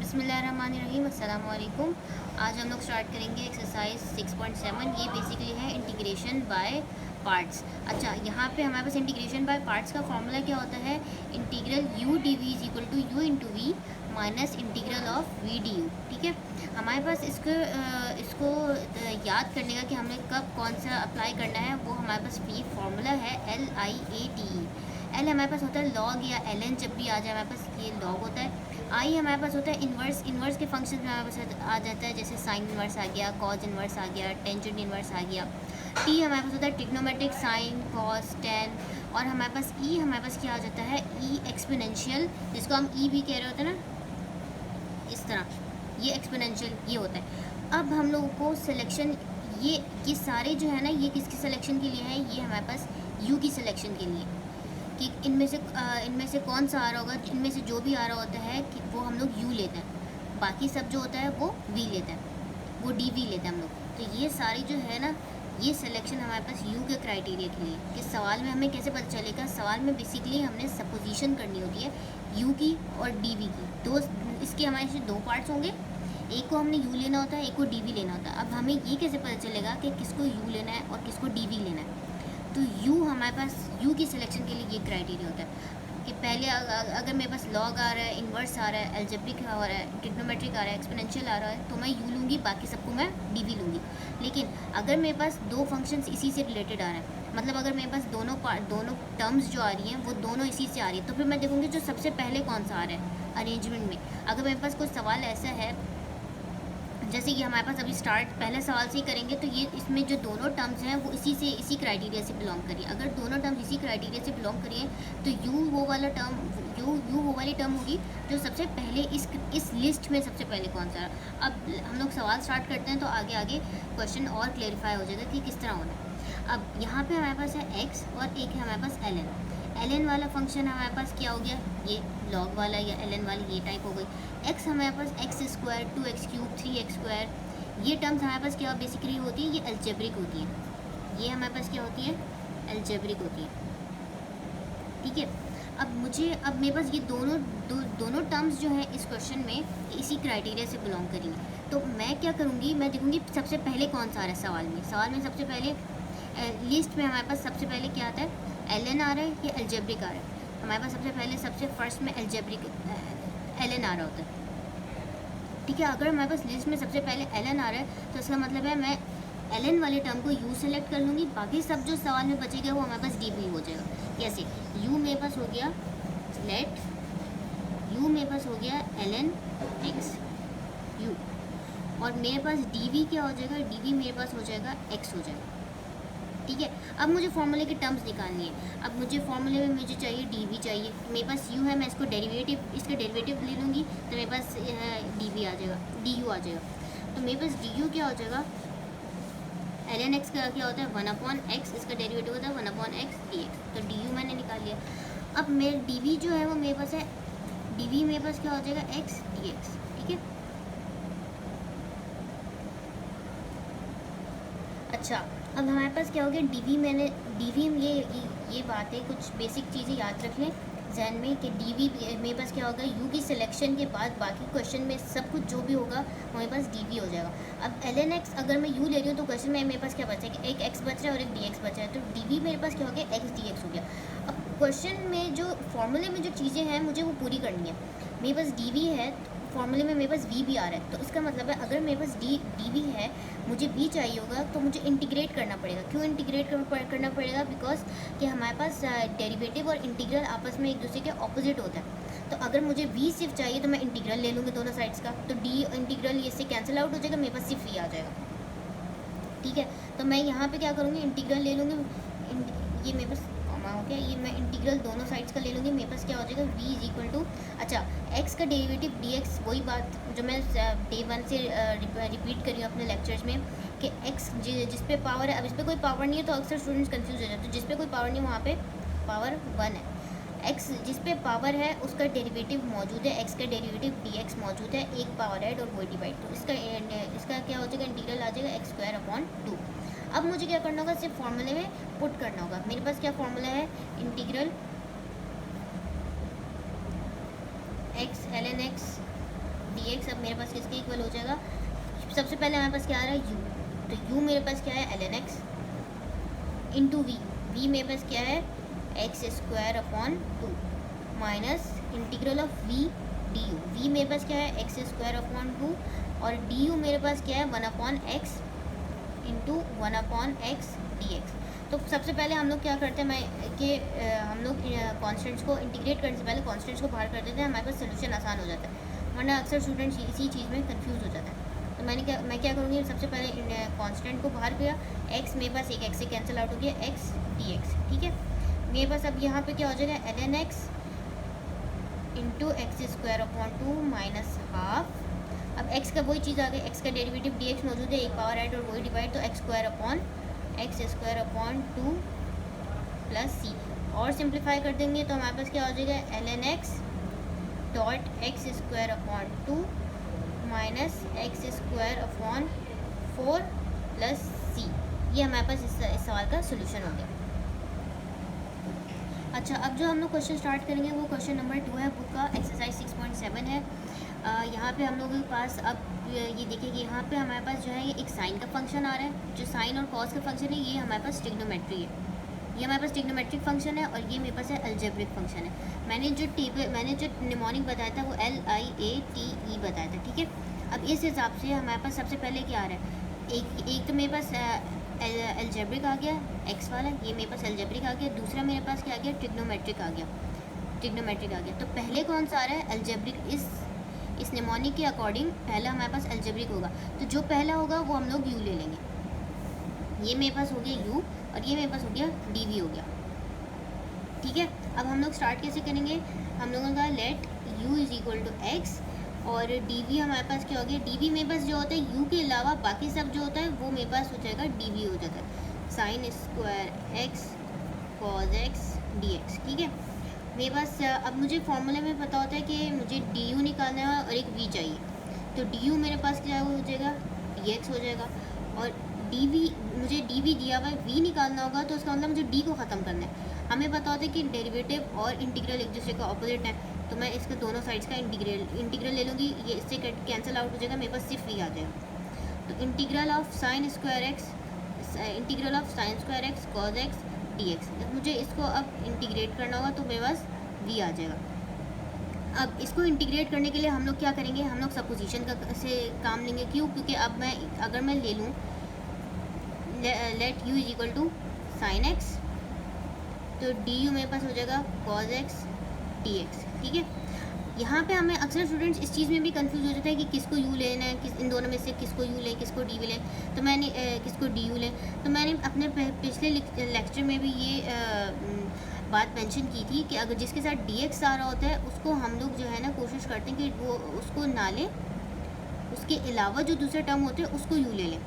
बिस्मिल्लाहिर्रहमानिर्रहीम, अस्सलाम वालेकुम। आज हम लोग स्टार्ट करेंगे एक्सरसाइज 6.7। ये बेसिकली है इंटीग्रेशन बाय पार्ट्स। अच्छा, यहाँ पे हमारे पास इंटीग्रेशन बाय पार्ट्स का फॉर्मूला क्या होता है? Integral u d v is equal to u into v minus integral of v d u. ठीक है, हमारे पास इसको याद करने का कि हमें कब कौन सा अप्लाई करना है, वो हमारे पास ये फार्मूला है LIATE। एल हमारे पास होता है लॉग या ln, जब भी आ जाए हमारे पास ये लॉग होता है। आई हमारे पास होता है इन्वर्स के फंक्शन में हमारे पास आ जाता है, जैसे साइन इन्वर्स आ गया, कॉज इन्वर्स आ गया, टेंजेंट इन्वर्स आ गया। टी हमारे पास होता है ट्रिग्नोमेट्रिक साइन कॉस टेन। और हमारे पास ई हमारे पास क्या आ जाता है? ई एक्सपोनेंशियल, जिसको हम ई भी कह रहे होते हैं ना, इस तरह ये एक्सपोनेंशियल ये होता है। अब हम लोगों को सिलेक्शन ये सारे जो है ना, ये किसकी सिलेक्शन के लिए है? ये हमारे पास यू की सिलेक्शन के लिए, कि इनमें से कौन सा आ रहा होगा। इनमें से जो भी आ रहा होता है कि वो हम लोग यू लेते हैं, बाकी सब जो होता है वो वी लेते हैं, वो डी वी लेते हैं हम लोग। तो ये सारी जो है ना, ये सिलेक्शन हमारे पास यू के क्राइटेरिया के लिए। कि सवाल में हमें कैसे पता चलेगा? सवाल में बेसिकली हमने सपोजिशन करनी होती है यू की और डी वी की। दो इसके हमारे से दो पार्ट्स होंगे, एक को हमने यू लेना होता है, एक को डी वी लेना होता है। अब हमें ये कैसे पता चलेगा कि किसको यू लेना है और किसको डी वी लेना है? तो यू हमारे पास यू की सिलेक्शन के लिए ये क्राइटेरिया होता है कि पहले अगर मेरे पास लॉग आ रहा है, इन्वर्स आ रहा है, एल्जेब्रिक आ रहा है, ट्रिग्नोमेट्रिक आ रहा है, एक्सपोनेंशियल आ रहा है, तो मैं यू लूँगी, बाकी सबको मैं डी वी लूँगी। लेकिन अगर मेरे पास दो फंक्शंस इसी से रिलेटेड आ रहे हैं, मतलब अगर मेरे पास दोनों टर्म्स जो आ रही हैं वो दोनों इसी से आ रही है, तो फिर मैं देखूँगी जो सबसे पहले कौन सा आ रहा है अरेंजमेंट में। अगर मेरे पास कोई सवाल ऐसा है, जैसे कि हमारे पास अभी स्टार्ट पहले सवाल से ही करेंगे, तो ये इसमें जो दोनों टर्म्स हैं वो इसी क्राइटेरिया से बिलोंग करिए। अगर दोनों टर्म्स इसी क्राइटेरिया से बिलोंग करिए तो यू वो वाली टर्म होगी जो सबसे पहले इस लिस्ट में सबसे पहले कौन सा है। अब हम लोग सवाल स्टार्ट करते हैं तो आगे क्वेश्चन और क्लेरिफाई हो जाएगा कि किस तरह होना है। अब यहाँ पर हमारे पास है एक्स और एक है हमारे पास ln वाला फंक्शन हमारे पास क्या हो गया? ये लॉग वाला या ln वाली ये टाइप हो गई। एक्स हमारे पास x square, 2x cube, 3x square, ये टर्म्स हमारे पास क्या बेसिकली होती है? ये एल्जेब्रिक होती है। ये हमारे पास क्या होती है? एल्जेब्रिक होती है। ठीक है, अब मेरे पास ये दोनों टर्म्स जो है इस क्वेश्चन में इसी क्राइटेरिया से बिलोंग करेंगी। तो मैं क्या करूँगी? मैं देखूँगी सबसे पहले कौन सा आ रहा है सवाल में सबसे पहले लिस्ट में हमारे पास सबसे पहले क्या आता है? ln आ रहा है या एल्जेब्रिक आ रहा है? हमारे पास सबसे फर्स्ट में एल्जेब्रिक ln आ रहा होता है। ठीक है, अगर हमारे पास लिस्ट में सबसे पहले ln आ रहा है तो इसका मतलब है मैं ln वाले टर्म को u सेलेक्ट कर लूँगी, बाकी सब जो सवाल में बचेगा वो हमारे पास डी वी हो जाएगा। कैसे? u मेरे पास हो गया लेट u मेरे पास हो गया ln x u, और मेरे पास डी वी क्या हो जाएगा? डी वी मेरे पास हो जाएगा x हो जाएगा। ठीक है, अब मुझे फॉर्मूले की टर्म्स निकालनी है। अब मुझे फॉर्मूले में मुझे चाहिए डी वी चाहिए। मेरे पास यू है, मैं इसका डेरिवेटिव ले लूँगी तो मेरे पास डी वी आ जाएगा, डी यू आ जाएगा। तो मेरे पास डी यू क्या हो जाएगा? ln x का क्या होता है? 1/x, इसका डेरिवेटिव होता है 1/x dx। तो डी यू मैंने निकाल लिया। अब मेरे डी वी जो है वो मेरे पास है, डी वी मेरे पास क्या हो जाएगा? x dx। ठीक है, अच्छा, अब हमारे पास क्या हो गया? डी वी ये बातें कुछ बेसिक चीज़ें याद रख लें जहन में कि डी वी मेरे पास क्या होगा? यू की सिलेक्शन के बाद बाकी क्वेश्चन में सब कुछ जो भी होगा हमारे पास डी वी हो जाएगा। अब ln x अगर मैं यू ले रही हूँ तो क्वेश्चन में मेरे पास क्या बचा है कि एक x बच रहा है और एक dx बचा है, तो डी वी मेरे पास क्या हो गया? x dx हो गया। अब क्वेश्चन में जो फॉर्मूले में जो चीज़ें हैं मुझे वो पूरी करनी है। मेरे पास डी वी है, फॉर्मूले में मेरे पास वी भी आ रहा है, तो इसका मतलब है अगर मेरे पास डी वी है, मुझे वी चाहिए होगा, तो मुझे इंटीग्रेट करना पड़ेगा। क्यों इंटीग्रेट करना पड़ेगा? बिकॉज कि हमारे पास डेरिवेटिव और इंटीग्रल आपस में एक दूसरे के ऑपोजिट होता है। तो अगर मुझे वी सिर्फ चाहिए तो मैं इंटीग्रल ले लूँगी दोनों साइड्स का, तो डी इंटीग्रल ये से कैंसिल आउट हो जाएगा, मेरे पास सिर्फ वी आ जाएगा। ठीक है, तो मैं यहाँ पे क्या करूँगी? इंटीग्रल ले लूँगी, ये मेरे पास हो गया, ये मैं इंटीग्रल दोनों साइड्स का ले लूँगी। मेरे पास क्या हो जाएगा? v इज इक्वल टू, अच्छा, x का डेरिवेटिव dx, वही बात जो मैं डे 1 से रिपीट करी हूँ अपने लेक्चर्स में कि x जिस पे पावर है, अब इस पर कोई पावर नहीं है तो अक्सर स्टूडेंट्स कंफ्यूज हो जाते हैं। तो जिस पे कोई पावर नहीं है वहाँ पे पावर 1 है। x जिस पे पावर है उसका डेरिवेटिव मौजूद है, x का डेरिवेटिव dx मौजूद है, एक पावर ऐड और वही डिवाइड, तो इसका क्या हो जाएगा? इंटीग्रल आ जाएगा x²/2। अब मुझे क्या करना होगा? सिर्फ फॉर्मूले में पुट करना होगा। मेरे पास क्या फॉर्मूला है? Integral x ln x D x अब मेरे पास किसके इक्वल हो जाएगा, सबसे पहले हमारे पास क्या आ रहा है u, तो u मेरे पास क्या है l n x into v, v मेरे पास क्या है x square upon 2 minus integral of v d u, v मेरे पास क्या है एक्स स्क्वायर अपॉन 2 और डी यू मेरे पास क्या है 1 upon x into 1 upon x d x. तो सबसे पहले हम लोग क्या करते हैं हम लोग कॉन्स्टेंट्स को इंटीग्रेट करने से पहले कॉन्स्टेंट्स को बाहर कर देते हैं, हमारे पास सोल्यूशन आसान हो जाता है, वरना अक्सर स्टूडेंट्स इसी चीज़ में कंफ्यूज हो जाता है। तो मैं क्या करूँगी, सबसे पहले कांस्टेंट को बाहर किया, x मेरे पास एक x से कैंसिल आउट हो गया x dx, ठीक है। मेरे पास अब यहाँ पे क्या हो जाएगा l n x into x square upon 2 minus half, अब x का वही चीज़ आ गई, x का डेरिवेटिव dx मौजूद है, एक पावर ऐड और वही डिवाइड, तो एक्स स्क्वायर अपॉन 2 प्लस सी, और सिंप्लीफाई कर देंगे तो हमारे पास क्या हो जाएगा l n x dot x square upon 2 minus x square upon 4 plus c, ये हमारे पास इस सवाल का सोल्यूशन हो गया। अच्छा, अब जो हम लोग क्वेश्चन स्टार्ट करेंगे वो क्वेश्चन नंबर 2 है बुक का, एक्सरसाइज 6.7 है। यहाँ पे हम लोगों के पास अब ये देखिए कि यहाँ पे हमारे पास जो है ये एक साइन का फंक्शन आ रहा है, जो साइन और कॉस का फंक्शन है ये हमारे पास ट्रिग्नोमेट्री है, ये हमारे पास ट्रिग्नोमेट्रिक फंक्शन है और ये मेरे पास है अलजेब्रिक फंक्शन है। मैंने जो निमोनिक बताया था वो LIATE बताया था, ठीक है। अब इस हिसाब से हमारे पास सबसे पहले क्या आ रहा है, एक तो मेरे पास अलजेब्रिक आ गया एक्स वाला, ये मेरे पास अलजेब्रिक आ गया, दूसरा मेरे पास क्या आ गया ट्रिग्नोमेट्रिक आ गया। तो पहले कौन सा आ रहा है अलजेब्रिक, इस निमोनिक के अकॉर्डिंग पहला हमारे पास अलजेब्रिक होगा, तो जो पहला होगा वो हम लोग यू ले लेंगे, ये मेरे पास हो गया यू और ये मेरे पास हो गया डी हो गया, ठीक है। अब हम लोग स्टार्ट कैसे करेंगे, हम लोगों का let u is equal to x और डी हमारे पास क्या हो गया, डी मेरे पास जो होता है u के अलावा बाकी सब जो होता है वो मेरे पास हो जाएगा डी हो जाता है, sine square x cos x d x, ठीक है। मेरे पास अब मुझे फॉर्मूले में पता होता है कि मुझे डी निकालना है और एक v चाहिए, तो डी मेरे पास क्या हो जाएगा dx हो जाएगा, और मुझे डी दिया हुआ है, v निकालना होगा तो उसका मतलब मुझे d को ख़त्म करना है। हमें पता होता है कि डेरिवेटिव और इंटीग्रल एक दूसरे का ऑपोजिट है, तो मैं इसके दोनों साइड्स का इंटीग्रल ले लूँगी, ये इससे कैंसिल आउट हो जाएगा, मेरे पास सिर्फ v आ जाएगा। तो integral of sine square x cos x d x, मुझे इसको अब इंटीग्रेट करना होगा तो मेरे पास v आ जाएगा। अब इसको इंटीग्रेट करने के लिए हम लोग क्या करेंगे, हम लोग सपोजिशन से काम लेंगे, क्यों, क्योंकि अब अगर मैं ले लूँ let u is equal to sine x, तो डी यू मेरे पास हो जाएगा कॉज एक्स डी एक्स, ठीक है। यहाँ पे हमें अक्सर स्टूडेंट्स इस चीज़ में भी कंफ्यूज हो जाता है कि किसको u लेना है, इन दोनों में से किसको u लें, किसको d लें, तो मैंने किसको du लें, तो मैंने अपने पिछले लेक्चर में भी ये बात मेंशन की थी कि अगर जिसके साथ dx आ रहा होता है उसको हम लोग जो है ना कोशिश करते हैं कि वो उसको ना लें, उसके अलावा जो दूसरे टर्म होते हैं उसको u ले लें,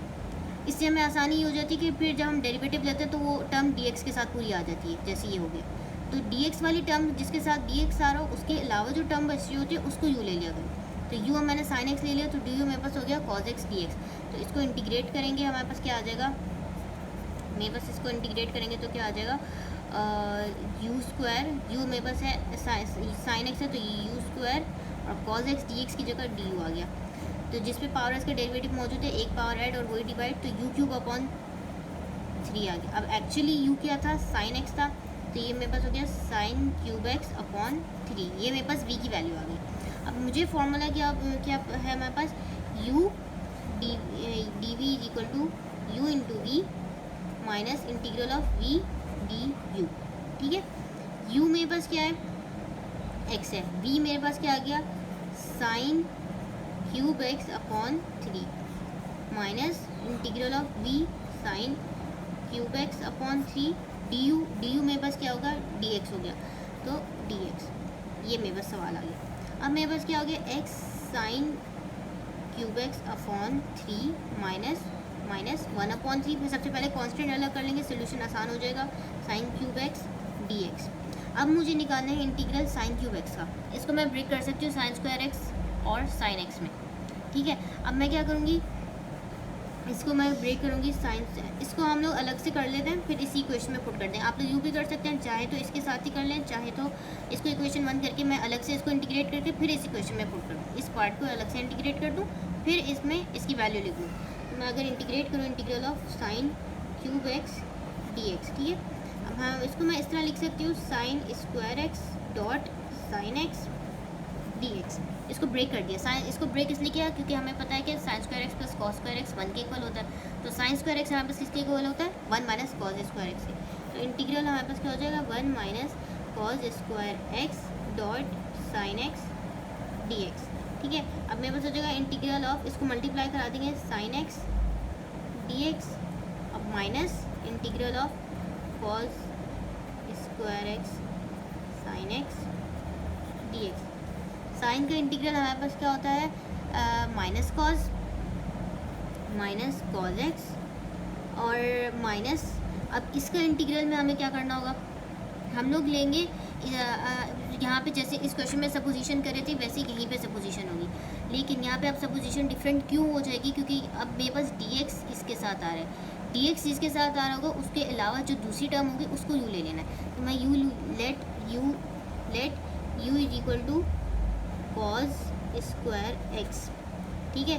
इससे हमें आसानी हो जाती है कि फिर जब हम डेरिवेटिव लेते हैं तो वो टर्म dx के साथ पूरी आ जाती है, जैसे ये हो गया। तो dx वाली टर्म जिसके साथ dx आ रहा हो उसके अलावा जो टर्म बची होती है उसको u ले लिया करें, तो u मैंने sin x ले लिया, तो du मेरे पास हो गया cos x dx। तो इसको इंटीग्रेट करेंगे हमारे पास क्या आ जाएगा, मेरे पास इसको इंटीग्रेट करेंगे तो क्या आ जाएगा u स्क्वायर, u मेरे पास है sin x है तो u स्क्वायर और cos x dx की जगह du आ गया, तो जिस पे पावर इसका डेरिवेटिव मौजूद है एक पावर ऐड और वही डिवाइड, तो u क्यूब अपॉन 3 आ गया। अब एक्चुअली u क्या था sin x था, तो ये मेरे पास हो गया साइन क्यूब एक्स अपॉन 3, ये मेरे पास v की वैल्यू आ गई। अब मुझे फॉर्मूला क्या है हमारे पास u d v is equal to u into v minus integral of v d u, ठीक है। u मेरे पास क्या है x है, v मेरे पास क्या आ गया sine cube x upon 3 minus integral of v sine cube x upon 3 D u मेरे पास क्या होगा dx हो गया, तो dx, ये मेरे पास सवाल आ गया। अब मेरे पास क्या हो गया x sine cube x upon 3 minus 1 upon 3, सबसे पहले कांस्टेंट अलग कर लेंगे, सोल्यूशन आसान हो जाएगा, साइन क्यूब एक्स dx। अब मुझे निकालना है इंटीग्रल साइन क्यूब एक्स का, इसको मैं ब्रेक कर सकती हूँ साइन स्क्वायर एक्स और साइन एक्स में, ठीक है। अब मैं क्या करूँगी इसको मैं ब्रेक करूँगी साइन से, इसको हम लोग अलग से कर लेते हैं, फिर इसी इक्वेशन में पुट करते हैं। आप लोग यूँ भी कर सकते हैं, चाहे तो इसके साथ ही कर लें, चाहे तो इसको इक्वेशन 1 करके मैं अलग से इसको इंटीग्रेट करके फिर इस इक्वेशन में पुट करूँ, इस पार्ट को अलग से इंटीग्रेट कर दूँ, फिर इसमें इसकी वैल्यू लिख दूँ। मैं अगर इंटीग्रेट करूँ integral of sine cube x d x, ठीक है। अब हाँ, इसको मैं इस तरह लिख सकती हूँ, sine square x dot sign x d x. इसको ब्रेक कर दिया, साइन इसको ब्रेक इसलिए किया क्योंकि हमें पता है कि sine square x plus cos square x 1 के इक्वल होता है। तो साइन स्क्वायर एक्स हमारे पास किसके इक्वल होता है, 1 माइनस कॉस स्क्वायर एक्स से। तो इंटीग्रल हमारे पास क्या हो जाएगा, 1 minus cos square x dot sign x d x, ठीक है। अब मेरे पास हो जाएगा इंटीग्रल ऑफ, इसको मल्टीप्लाई करा देंगे, साइन एक्स डी एक्स, अब minus integral of cos square x sine x d x. Sine का इंटीग्रल हमारे पास क्या होता है, माइनस कॉज एक्स और माइनस, अब इसका इंटीग्रल में हमें क्या करना होगा, हम लोग लेंगे यहाँ पे जैसे इस क्वेश्चन में सपोजिशन कर रहे थे वैसे यहीं पे सपोजिशन होगी, लेकिन यहाँ पे अब सपोजिशन डिफरेंट क्यों हो जाएगी, क्योंकि अब मेरे पास डी एक्स इसके साथ आ रहा है, डी एक्स इसके साथ आ रहा होगा, उसके अलावा जो दूसरी टर्म होगी उसको यू ले लेना है। तो मैं let u is equal to cos square x, ठीक है।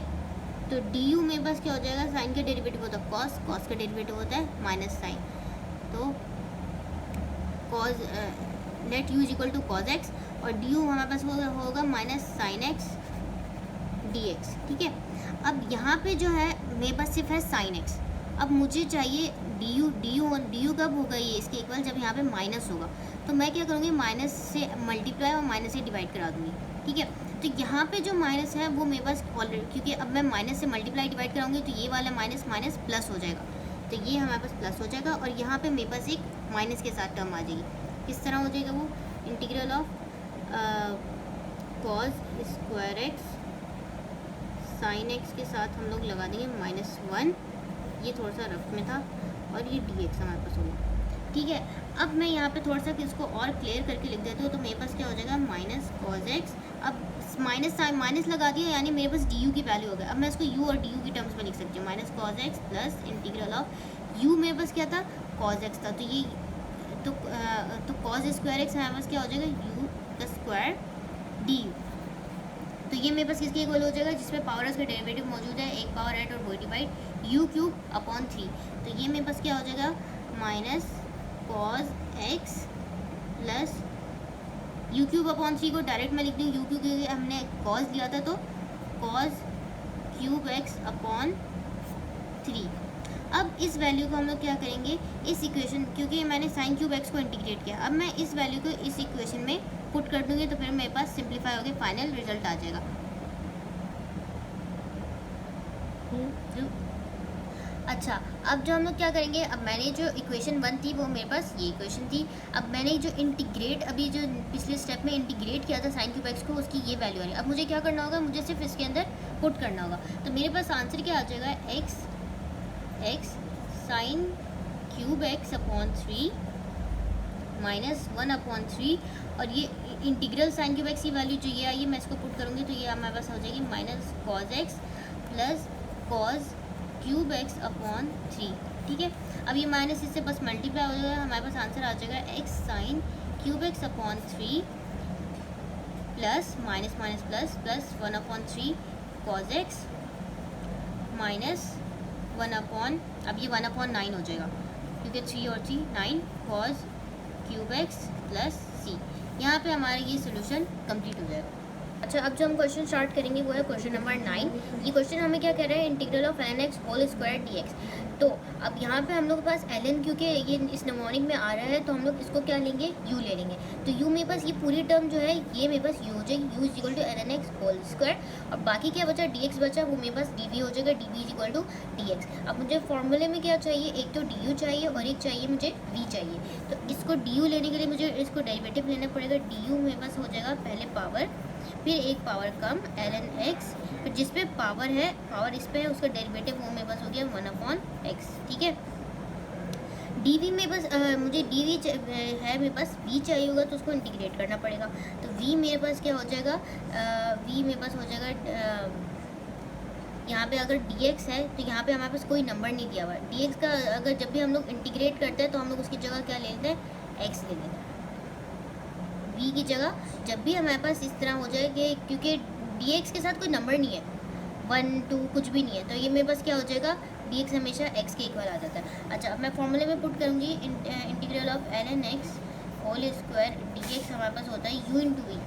तो डी यू में बस क्या हो जाएगा, साइन का डेरिवेटिव होता है कॉस, कॉस का डेरिवेटिव होता है माइनस साइन, तो cos let u is equal to cos x, और डी यू हमारे पास होगा minus sine x d x, ठीक है। अब यहाँ पे जो है मेरे पास सिर्फ है साइन एक्स, अब मुझे चाहिए डी यू कब होगा ये इसके इक्वल, जब यहाँ पे माइनस होगा। तो मैं क्या करूँगी, माइनस से मल्टीप्लाई और माइनस से डिवाइड करा दूँगी, ठीक है। तो यहाँ पे जो माइनस है वो मेरे पास ऑलरेडी, क्योंकि अब मैं माइनस से मल्टीप्लाई डिवाइड कराऊंगी तो ये वाला माइनस माइनस प्लस हो जाएगा, तो ये हमारे पास प्लस हो जाएगा, और यहाँ पे मेरे पास एक माइनस के साथ टर्म आ जाएगी। किस तरह हो जाएगा वो, integral of cos square x sine x के साथ हम लोग लगा देंगे -1, ये थोड़ा सा रफ में था, और ये डी एक्स हमारे पास होगा, ठीक है। अब मैं यहाँ पे थोड़ा सा इसको और क्लियर करके लिख देती हूँ, तो मेरे पास क्या हो जाएगा, माइनस कॉस एक्स, अब माइनस लगा दिया यानी मेरे पास डी यू की वैल्यू हो गया। अब मैं इसको यू और डी यू की टर्म्स में लिख सकती हूँ, minus cos x plus integral of you मेरे पास क्या था, कॉस एक्स था, तो ये तो कॉस स्क्वायर एक्स हमारे पास क्या हो जाएगा, यू का स्क्वायर डी यू। तो ये मेरे पास किसके इक्वल हो जाएगा, जिसमें पावर उसका डेरिवेटिव मौजूद है, एक पावर 8 और वो डिवाइड यू क्यूब अपॉन 3। तो ये मेरे पास क्या हो जाएगा, minus cos x plus u cube upon 3 को डायरेक्ट मैं लिख दूँ, यू क्यूब क्योंकि हमने कॉस लिया था, तो कॉस क्यूब एक्स अपॉन 3। अब इस वैल्यू को हम लोग क्या करेंगे, इस इक्वेशन, क्योंकि मैंने साइन क्यूब एक्स को इंटीग्रेट किया, अब मैं इस वैल्यू को इस इक्वेशन में पुट कर दूँगी, तो फिर मेरे पास सिंप्लीफाई होकर फाइनल रिजल्ट आ जाएगा। अच्छा, अब जो हम लोग क्या करेंगे, अब मैंने जो इक्वेशन 1 थी वो मेरे पास ये इक्वेशन थी, अब मैंने जो इंटीग्रेट अभी जो पिछले स्टेप में इंटीग्रेट किया था साइन क्यूब एक्स को, उसकी ये वैल्यू आ रही है। अब मुझे क्या करना होगा, मुझे सिर्फ इसके अंदर पुट करना होगा, तो मेरे पास आंसर क्या आ जाएगा, x sine cube x upon 3 -1/3, और ये इंटीग्रल साइन क्यूब एक्स की वैल्यू जो ये आई है, मैं इसको पुट करूँगी तो ये हमारे पास हो जाएगी minus cos x plus cos cube x upon 3, ठीक है। अब ये माइनस इससे बस मल्टीप्लाई हो जाएगा, हमारे पास आंसर आ जाएगा x sine cube x upon 3 plus minus minus plus plus 1/3 cos x minus 1/, अब ये 1/9 हो जाएगा, क्योंकि 3 और 3 9 कॉस क्यूब एक्स प्लस सी। यहाँ पे हमारा ये सोल्यूशन कंप्लीट हो जाएगा। अच्छा, अब जो हम क्वेश्चन स्टार्ट करेंगे वो है क्वेश्चन नंबर 9। ये क्वेश्चन हमें क्या कह रहा है, integral of ln x whole square dx। तो अब यहाँ पे हम लोग के पास ln, क्योंकि ये इस नमोनिक में आ रहा है, तो हम लोग इसको क्या लेंगे, u ले लेंगे। तो u मेरे पास ये पूरी टर्म जो है ये मेरे पास u हो जाएगी, u is equal to ln x whole square, और बाकी क्या बचा, dx बचा, वो मेरे पास dv हो जाएगा, dv is equal to dx। अब मुझे फॉर्मूले में क्या चाहिए, एक तो du चाहिए और एक चाहिए मुझे v चाहिए। तो इसको du लेने के लिए मुझे इसको डेरिवेटिव लेना पड़ेगा, du मेरे पास हो जाएगा पहले पावर, फिर एक पावर कम ln x, फिर जिस पे पावर है, पावर इस पे है, उसका डेरिवेटिव वो मेरे पास हो गया 1/x, ठीक है। dv मेरे पास मुझे dv है, मेरे पास v चाहिए होगा, तो उसको इंटीग्रेट करना पड़ेगा। तो v मेरे पास क्या हो जाएगा, v मेरे पास हो जाएगा, यहाँ पे अगर dx है तो यहाँ पे हमारे पास कोई नंबर नहीं दिया हुआ है। dx का अगर जब भी हम लोग इंटीग्रेट करते हैं तो हम लोग उसकी जगह क्या ले लेते हैं, x ले लेते हैं। v की जगह जब भी हमारे पास इस तरह हो जाए कि क्योंकि dx के साथ कोई नंबर नहीं है, 1 2 कुछ भी नहीं है, तो ये मेरे पास क्या हो जाएगा, dx हमेशा x के इक्वल आ जाता है। अच्छा, अब मैं फॉर्मूले में पुट करूँगी integral of ln x whole square dx हमारे पास होता है u इंटू वी।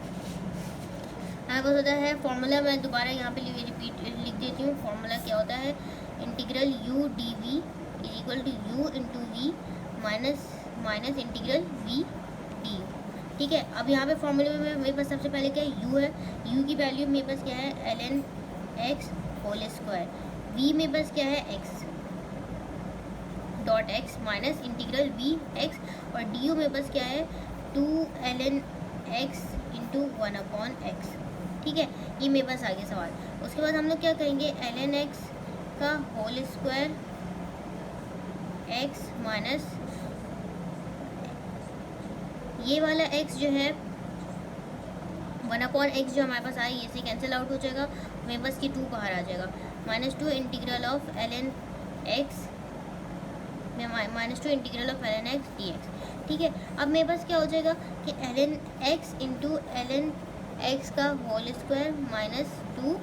हमारे पास होता है फॉर्मूला, मैं दोबारा यहाँ पे रिपीट लिख देती हूँ। फॉर्मूला क्या होता है, integral u d v is equal to u into v minus integral v d u. ठीक है, अब यहाँ पे फॉर्मूले में मेरे पास सबसे पहले क्या है, u है। u की वैल्यू मेरे पास क्या है, ln x whole square. v मेरे पास क्या है, x dot x minus integral v x, और डी यू मेरे पास क्या है, 2 ln x इंटू 1/x। ठीक है, ये मेरे पास आ गया सवाल। उसके बाद हम लोग क्या करेंगे, ln x का होल स्क्वायर x माइनस ये वाला x जो है 1/x जो हमारे पास आया, ये से कैंसिल आउट हो जाएगा, मेरे पास की 2 बाहर आ जाएगा। -2 इंटीग्रल ऑफ ln x में -2 integral of ln x dx। ठीक है, अब मेरे पास क्या हो जाएगा कि ln x into ln x का whole square minus 2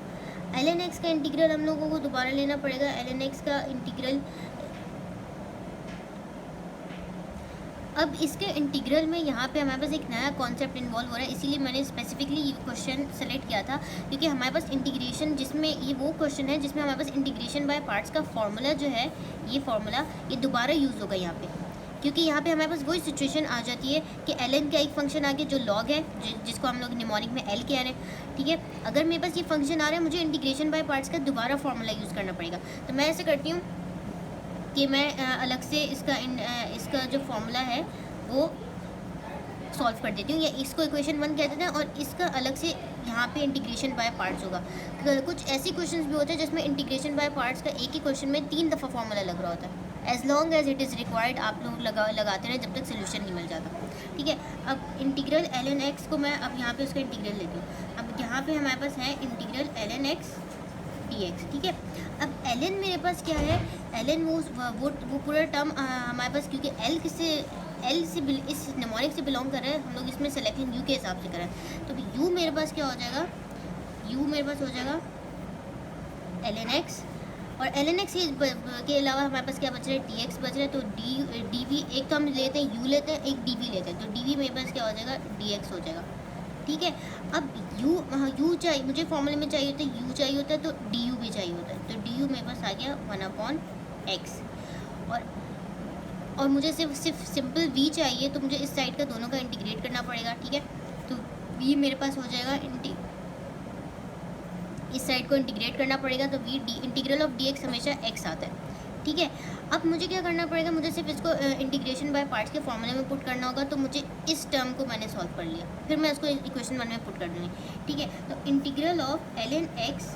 ln x का इंटीग्रल हम लोगों को दोबारा लेना पड़ेगा। ln x का इंटीग्रल, अब इसके इंटीग्रल में यहाँ पे हमारे पास एक नया कॉन्सेप्ट इन्वॉल्व हो रहा है, इसीलिए मैंने स्पेसिफिकली ये क्वेश्चन सेलेक्ट किया था, क्योंकि हमारे पास इंटीग्रेशन, जिसमें ये वो क्वेश्चन है जिसमें हमारे पास इंटीग्रेशन बाय पार्ट्स का फॉर्मूला जो है, ये फॉर्मूला ये दोबारा यूज़ होगा यहाँ पे, क्योंकि यहाँ पे हमारे पास वही सिचुएशन आ जाती है कि ln का एक फंक्शन आ गया जो लॉग है, जिसको हम लोग निमोनिक में l कह रहे हैं। ठीक है, अगर मेरे पास ये फंक्शन आ रहा है, मुझे इंटीग्रेशन बाय पार्ट्स का दोबारा फॉर्मूला यूज़ करना पड़ेगा। तो मैं ऐसे करती हूँ कि मैं अलग से इसका जो फॉर्मूला है वो सॉल्व कर देती हूँ, या इसको इक्वेशन 1 कह देते हैं, और इसका अलग से यहाँ पे इंटीग्रेशन बाय पार्ट्स होगा। कुछ ऐसे क्वेश्चंस भी होते हैं जिसमें इंटीग्रेशन बाय पार्ट्स का एक ही क्वेश्चन में 3 दफ़ा फॉर्मूला लग रहा होता है। As long as it is required आप लोग लगाते रहे जब तक सोल्यूशन नहीं मिल जाता। ठीक है, अब इंटीग्रल ln x को मैं अब यहाँ पे उसका इंटीग्रल लेती हूँ। अब यहाँ पे हमारे पास है इंटीग्रल ln x dx। ठीक है, अब ln मेरे पास क्या है, ln वो पूरा टर्म हमारे पास, क्योंकि L से इस निमोनिक से बिलोंग कर रहा है, हम लोग इसमें सिलेक्शन u के हिसाब से करें, तो u मेरे पास क्या हो जाएगा, u मेरे पास हो जाएगा ln x, और ln x के अलावा हमारे पास क्या बच रहा है, dx बच रहा है। तो dv एक तो हम लेते हैं u लेते हैं, एक dv लेते हैं, तो dv मेरे पास क्या हो जाएगा, dx हो जाएगा। ठीक है, अब u चाहिए मुझे, फॉर्मूले में चाहिए होता है u चाहिए होता है, तो du भी चाहिए होता है, तो du मेरे पास आ गया 1/x, और मुझे सिर्फ सिंपल v चाहिए, तो मुझे इस साइड का दोनों का इंटीग्रेट करना पड़ेगा। ठीक है, तो v मेरे पास हो जाएगा इस साइड को इंटीग्रेट करना पड़ेगा, तो इंटीग्रल ऑफ dx हमेशा x आता है। ठीक है, अब मुझे क्या करना पड़ेगा, मुझे सिर्फ इसको इंटीग्रेशन बाय पार्ट्स के फॉर्मूले में पुट करना होगा, तो मुझे इस टर्म को मैंने सॉल्व कर लिया, फिर मैं इसको इक्वेशन 1 में पुट कर दूँगी। ठीक है, तो integral of ln x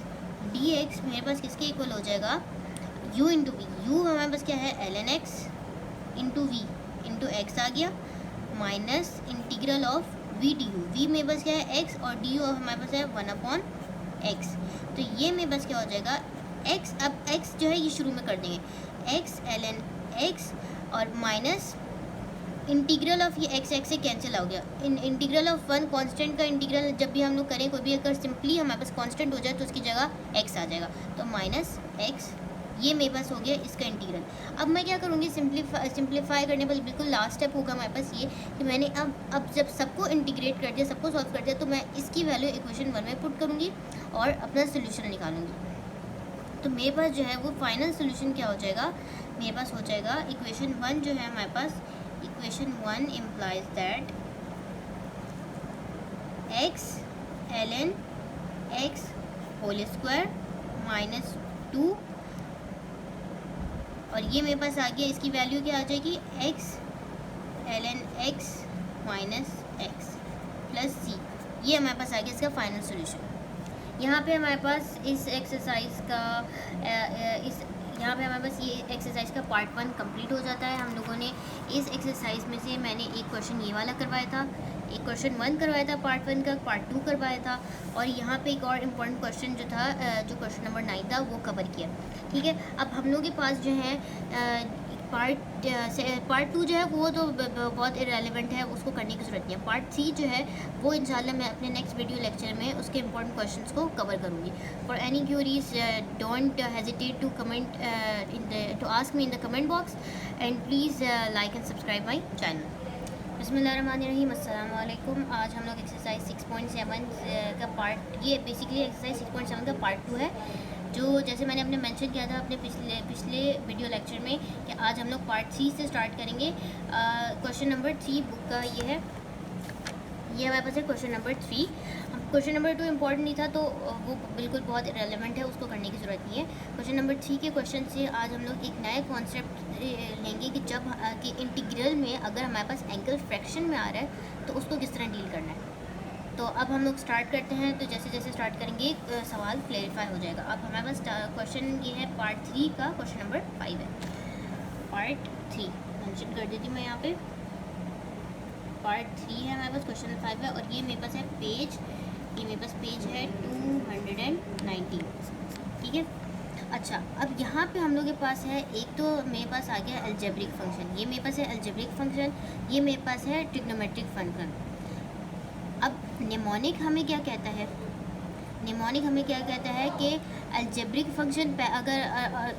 dx मेरे पास किसके इक्वल हो जाएगा, u इंटू वी। u हमारे पास क्या है, ln x into v into x आ गया, minus integral of v d u. V मेरे पास क्या है, x, और डी यू हमारे पास है 1/x, तो ये मेरे पास क्या हो जाएगा, x, अब x जो है ये शुरू में कर देंगे, x ln x, और माइनस इंटीग्रल ऑफ ये x से कैंसिल हो गया, इंटीग्रल ऑफ 1 कांस्टेंट का इंटीग्रल जब भी हम लोग करें, कोई भी अगर सिंपली हमारे पास कांस्टेंट हो जाए तो उसकी जगह x आ जाएगा, तो माइनस x, ये मेरे पास हो गया इसका इंटीग्रल। अब मैं क्या करूँगी, सिंप्लीफाई करने पर बिल्कुल लास्ट स्टेप होगा हमारे पास ये कि मैंने अब जब सबको इंटीग्रेट कर दिया, सबको सॉल्व कर दिया, तो मैं इसकी वैल्यू इक्वेशन 1 में पुट करूँगी और अपना सोल्यूशन निकालूंगी। तो मेरे पास जो है वो फाइनल सोल्यूशन क्या हो जाएगा, मेरे पास हो जाएगा इक्वेशन 1 जो है हमारे पास, equation 1 implies that x ln x whole square minus 2, और ये मेरे पास आ गया, इसकी वैल्यू क्या आ जाएगी, x ln x minus x plus c, ये हमारे पास आ गया इसका फाइनल सोल्यूशन। यहाँ पे हमारे पास इस एक्सरसाइज का यहाँ पे हमारे पास ये एक्सरसाइज का पार्ट 1 कंप्लीट हो जाता है। हम लोगों ने इस एक्सरसाइज में से मैंने एक क्वेश्चन ये वाला करवाया था एक क्वेश्चन 1 करवाया था पार्ट 1 का, पार्ट 2 करवाया था, और यहाँ पे एक और इम्पॉर्टेंट क्वेश्चन जो था जो क्वेश्चन नंबर 9 था वो कवर किया। ठीक है, अब हम लोग के पास जो है पार्ट 2 जो है वो तो बहुत इरेलीवेंट है, उसको करने की ज़रूरत नहीं है। पार्ट 3 जो है वो इंशाल्लाह मैं अपने नेक्स्ट वीडियो लेक्चर में उसके इंपॉर्टेंट क्वेश्चंस को कवर करूँगी। For any queries don't hesitate to comment to ask me in the comment box, and please like and subscribe my channel. बिस्मिल्लाहिर्रहमानिर्रहीम, अस्सलाम वालेकुम। आज हम लोग एक्सरसाइज 6.7 का पार्ट, ये बेसिकली एक्सरसाइज 6.7 का पार्ट 2 है, जो जैसे मैंने अपने मेंशन किया था अपने पिछले वीडियो लेक्चर में कि आज हम लोग पार्ट 3 से स्टार्ट करेंगे। क्वेश्चन नंबर 3 बुक का ये है, ये हमारे पास है question number 3। Question number 2 important नहीं था तो वो बिल्कुल बहुत रेलेवेंट है, उसको करने की ज़रूरत नहीं है। क्वेश्चन नंबर 3 के क्वेश्चन से आज हम लोग एक नया कॉन्सेप्ट लेंगे कि जब कि इंटीग्रल में अगर हमारे पास एंगल फ्रैक्शन में आ रहा है तो उसको किस तरह डील करना है। तो अब हम लोग स्टार्ट करते हैं। तो जैसे जैसे स्टार्ट करेंगे सवाल क्लेरिफाई हो जाएगा। अब हमारे पास क्वेश्चन ये है पार्ट 3 का, क्वेश्चन नंबर 5 है। पार्ट 3 मेंशन कर देती हूँ मैं यहाँ पे, पार्ट 3 है हमारे पास, क्वेश्चन 5 है, और ये मेरे पास है पेज, ये मेरे पास पेज है 219। ठीक है, अच्छा अब यहाँ पे हम लोग के पास है, एक तो मेरे पास आ गया अलजेब्रिक फंक्शन, ये मेरे पास है अलजेब्रिक फंक्शन, ये मेरे पास है ट्रिग्नोमेट्रिक फंक्शन। अब निमोनिक हमें क्या कहता है, निमोनिक हमें क्या कहता है कि अलजेब्रिक फंक्शन पे अगर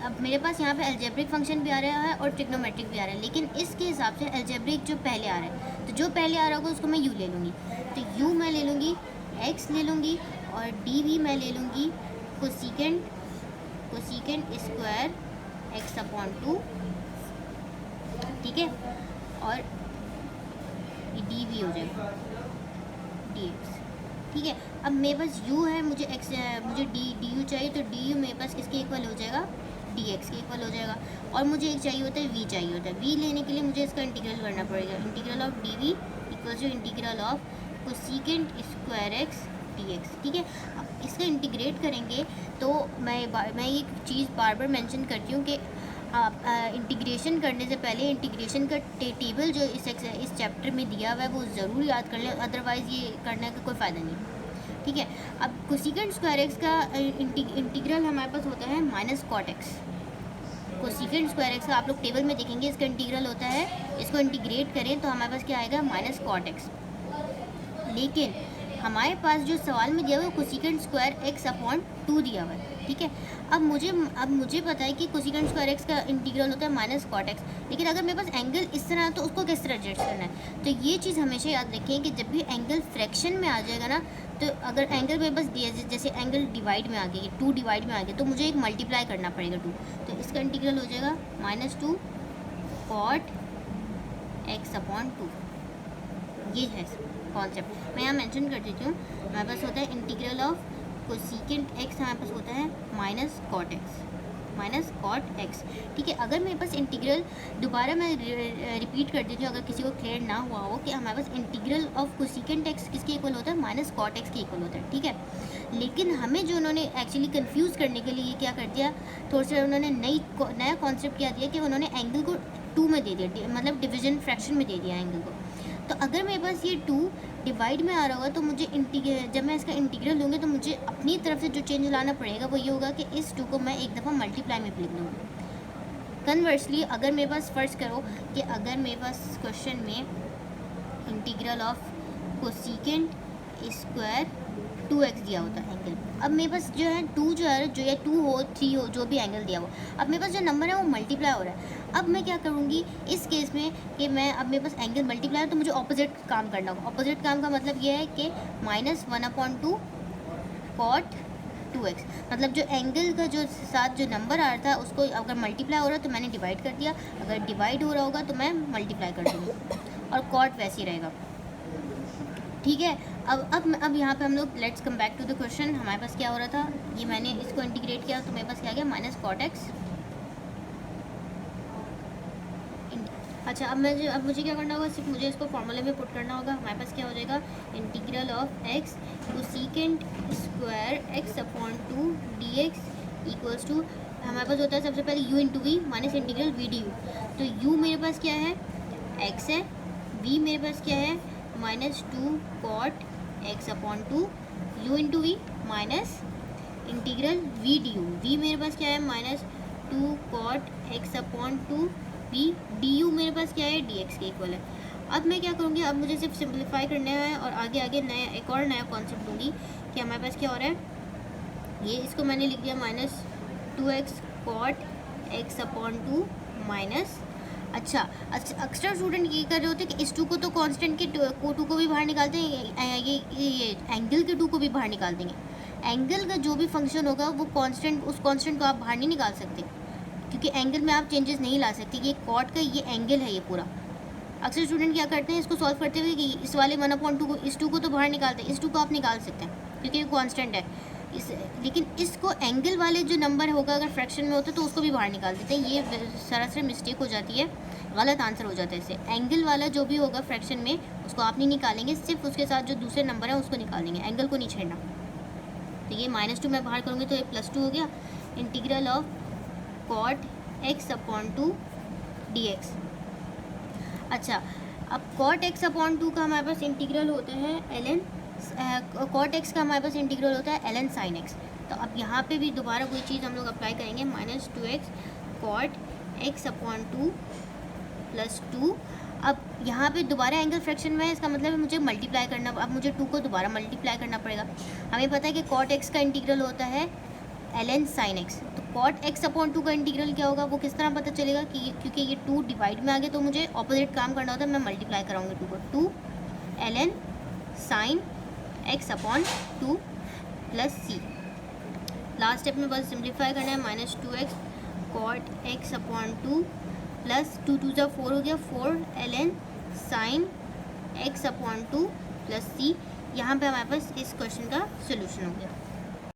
अब मेरे पास यहाँ पे अलजेब्रिक फंक्शन भी आ रहा है और ट्रिग्नोमेट्रिक भी आ रहा है, लेकिन इसके हिसाब से अलजेब्रिक जो पहले आ रहा है, तो जो पहले आ रहा होगा उसको मैं यू ले लूँगी, तो यू मैं ले लूँगी, एक्स ले लूँगी, और डी भी मैं ले लूँगी कोसिकेंट स्क्वायर एक्स अपॉन 2। ठीक है, और डी भी हो जाएगा डी एक्स। ठीक है, अब मेरे पास u है, मुझे x मुझे डी यू चाहिए, तो डी यू मेरे पास किसके इक्वल हो जाएगा, डी एक्स के इक्वल हो जाएगा। और मुझे एक चाहिए होता है v चाहिए होता है, v लेने के लिए मुझे इसका इंटीग्रल करना पड़ेगा, integral of d v equal to integral of cosecant square x d x. ठीक है, अब इसका इंटीग्रेट करेंगे तो मैं एक चीज़ बार बार मेंशन करती हूँ कि आप इंटीग्रेशन करने से पहले इंटीग्रेशन का टेबल जो इस चैप्टर में दिया हुआ है वो ज़रूर याद कर लें, अदरवाइज़ ये करने का कोई फ़ायदा नहीं। ठीक है, अब कोसिकेंट स्क्वायर एक्स का इंटीग्रल हमारे पास होता है minus cot x. Cosecant square x का आप लोग टेबल में देखेंगे, इसका इंटीग्रल होता है, इसको इंटीग्रेट करें तो हमारे पास क्या आएगा, माइनस कॉट एक्स। लेकिन हमारे पास जो सवाल में दिया हुआ है कोसिकेंट स्क्वायर एक्स अपॉन 2 दिया हुआ है। ठीक है, अब मुझे पता है कि कोसिकेंट स्क्वायर एक्स का इंटीग्रल होता है माइनस कॉट एक्स, लेकिन अगर मेरे पास एंगल इस तरह है तो उसको किस तरह एडजस्ट करना है। तो ये चीज़ हमेशा याद रखें कि जब भी एंगल फ्रैक्शन में आ जाएगा ना, तो अगर एंगल मेरे पास दिया, जैसे एंगल डिवाइड में आ गया, 2 डिवाइड में आ गया, तो मुझे एक मल्टीप्लाई करना पड़ेगा 2, तो इसका इंटीग्रल हो जाएगा -2 कॉट एक्स अपॉन 2। ये है कॉन्सेप्ट, मैं यहाँ मेंशन कर देती हूँ। हमारे पास होता है इंटीग्रल ऑफ कोसिकेंट एक्स, हमारे पास होता है माइनस कॉट एक्स। ठीक है, अगर मेरे पास इंटीग्रल, दोबारा मैं रिपीट कर देती हूँ अगर किसी को क्लियर ना हुआ हो, कि हमारे पास इंटीग्रल ऑफ कोसिकेंट एक्स किसके इक्वल होता है, माइनस कॉट एक्स के इक्वल होता है। ठीक है, लेकिन हमें जो उन्होंने एक्चुअली कंफ्यूज करने के लिए क्या कर दिया, थोड़ा सा उन्होंने नया कॉन्सेप्ट क्या दिया कि उन्होंने एंगल को 2 में दे दिया, मतलब डिवीजन फ्रैक्शन में दे दिया एंगल को। तो अगर मेरे पास ये 2 डिवाइड में आ रहा होगा तो मुझे जब मैं इसका इंटीग्रल लूँगी तो मुझे अपनी तरफ से जो चेंज लाना पड़ेगा वो ये होगा कि इस 2 को मैं एक दफ़ा मल्टीप्लाई में लिख लूँगी। कन्वर्सली अगर मेरे पास फ़र्ज़ करो कि अगर मेरे पास क्वेश्चन में integral of cosecant square 2x दिया होता है एंगल, अब मेरे पास जो है 2 जो है, जो या 2 हो 3 हो, जो भी एंगल दिया हो, अब मेरे पास जो नंबर है वो मल्टीप्लाई हो रहा है। अब मैं क्या करूँगी इस केस में कि मैं, अब मेरे पास एंगल मल्टीप्लाई है तो मुझे ऑपोजिट काम करना होगा। ऑपोजिट काम का मतलब ये है कि -1/2 कॉट 2x, मतलब जो एंगल का जो साथ जो नंबर आ रहा था उसको अगर मल्टीप्लाई हो रहा है तो मैंने डिवाइड कर दिया, अगर डिवाइड हो रहा होगा तो मैं मल्टीप्लाई कर दूँगी, और कॉट वैसे ही रहेगा। ठीक है, अब यहाँ पे हम लोग let's come back to the question. हमारे पास क्या हो रहा था, ये मैंने इसको इंटीग्रेट किया तो मेरे पास क्या आ गया, माइनस कॉट एक्स। अच्छा, अब मुझे क्या करना होगा, सिर्फ मुझे इसको फॉर्मूले में पुट करना होगा। हमारे पास क्या हो जाएगा, integral of x cosecant square x upon 2 d x equals to, हमारे पास होता है सबसे पहले u into v minus integral v d u. तो u मेरे पास क्या है, x है, v मेरे पास क्या है, minus 2 cot x upon 2 u into v minus integral v d u. V मेरे पास क्या है minus 2 cot x upon 2 v d u मेरे पास क्या है डी एक्स के इक्वल है। अब मैं क्या करूँगी, अब मुझे सिर्फ सिंप्लीफाई करना है और आगे आगे एक और नया कॉन्सेप्ट दूँगी कि हमारे पास क्या हो रहा है। ये इसको मैंने लिख दिया minus 2x cot x upon 2 minus. अच्छा अक्सर स्टूडेंट ये कर रहे होते हैं कि इस 2 को तो कांस्टेंट के 2 को भी बाहर निकालते हैं, ये एंगल के 2 को भी बाहर निकाल देंगे। एंगल का जो भी फंक्शन होगा वो कांस्टेंट, उस कांस्टेंट को आप बाहर नहीं निकाल सकते क्योंकि एंगल में आप चेंजेस नहीं ला सकते। ये कॉट का ये एंगल है ये पूरा। अक्सर स्टूडेंट क्या करते हैं इसको सॉल्व करते हुए कि इस वाले 1/2 को, इस 2 को तो बाहर निकालते हैं, इस 2 को आप निकाल सकते हैं क्योंकि ये कॉन्स्टेंट है लेकिन इसको एंगल वाले जो नंबर होगा अगर फ्रैक्शन में होता है तो उसको भी बाहर निकाल देते हैं। ये सरासर मिस्टेक हो जाती है, गलत आंसर हो जाता है इससे। एंगल वाला जो भी होगा फ्रैक्शन में उसको आप नहीं निकालेंगे, सिर्फ उसके साथ जो दूसरे नंबर है उसको निकाल देंगे, एंगल को नहीं छेड़ना। तो ये -2 मैं बाहर करूँगी तो ये +2 हो गया। Integral of cot x upon 2 d x. अच्छा अब कॉट एक्स अपॉन 2 का हमारे पास इंटीग्रल होता है ln कॉट एक्स का हमारे पास इंटीग्रल होता है ln साइन एक्स। तो अब यहाँ पे भी दोबारा वही चीज़ हम लोग अप्लाई करेंगे -2x कॉट एक्स अपॉन 2 + 2। अब यहाँ पे दोबारा एंगल फ्रैक्शन में है, इसका मतलब है मुझे मल्टीप्लाई करना, अब मुझे 2 को दोबारा मल्टीप्लाई करना पड़ेगा। हमें पता है कि कॉट एक्स का इंटीग्रल होता है ln साइन एक्स, तो कॉट एक्स अपॉन 2 का इंटीग्रल क्या होगा वो किस तरह पता चलेगा कि क्योंकि ये 2 डिवाइड में आ गया तो मुझे ऑपोजिट काम करना होता है, मैं मल्टीप्लाई कराऊंगी 2 को। 2 ln sine x upon 2 + c। Last step में बस सिंप्लीफाई करना है -2x कॉट एक्स अपॉन 2 + 2 2 = 4 हो गया, 4 ln sine x upon 2 + c। यहाँ पे हमारे पास इस क्वेश्चन का सोल्यूशन हो गया।